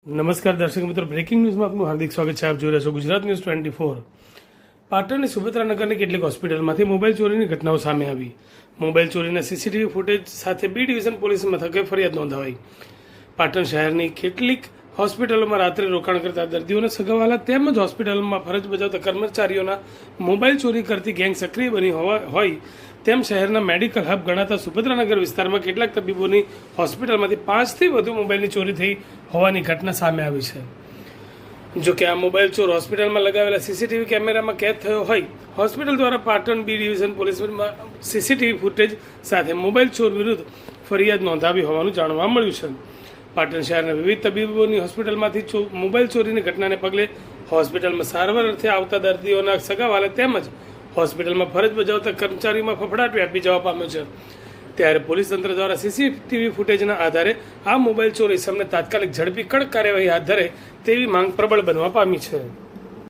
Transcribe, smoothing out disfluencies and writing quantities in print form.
નમસ્કાર દર્શક મિત્રો, બ્રેકિંગ ન્યૂઝમાં આપનું હાર્દિક સ્વાગત છે. આપ જોઈ રહ્યા છો ગુજરાત ન્યૂઝ 24. પાટણની સુભદ્રાનગરની કેટલીક હોસ્પિટલમાંથી મોબાઈલ ચોરીની ઘટનાઓ સામે આવી. મોબાઈલ ચોરીના સીસીટીવી ફૂટેજ સાથે બી ડિવિઝન પોલીસ મથકે ફરિયાદ નોંધાવાઈ. પાટણ શહેરની કેટલીક હોસ્પિટલોમાં રાત્રે રોકાણ કરતા દર્દીઓના સગાવાલા તેમજ હોસ્પિટલમાં ફરજ બજાવતા કર્મચારીઓના મોબાઈલ ચોરી કરતી ગેંગ સક્રિય બની હોય તેમ શહેરના મેડિકલ હબ ગણાતા સુભદ્રાનગર વિસ્તારમાં કેટલાક તબીબોની હોસ્પિટલમાંથી 5થી વધુ મોબાઈલની ચોરી થઈ હોવાની ઘટના સામે આવી છે. જો કે આ મોબાઈલ ચોર હોસ્પિટલમાં લગાવેલા સીસીટીવી કેમેરામાં કેદ થયો હોય હોસ્પિટલ દ્વારા પાટણ બી ડિવિઝન પોલીસમાં સીસીટીવી ફૂટેજ સાથે મોબાઈલ ચોર વિરુદ્ધ ફરિયાદ નોંધાવી હોવાનું જાણવા મળ્યું છે. પાટણ શહેરના વિવિધ તબીબોની હોસ્પિટલમાંથી મોબાઈલ ચોરીની ઘટનાને પગલે હોસ્પિટલમાં સારવાર અર્થે આવતા દર્દીઓના સગાવાલા તેમજ હોસ્પિટલમાં ફરજ બજાવતા કર્મચારીઓમાં ફફડાટ વ્યાપી જવા પામ્યો છે. ત્યારે પોલીસ તંત્ર દ્વારા સીસીટીવી ફૂટેજના આધારે આ મોબાઈલ ચોર ઇસમને તાત્કાલિક ઝડપી કડક કાર્યવાહી હાથ ધરે તેવી માંગ પ્રબળ બનવા પામી છે.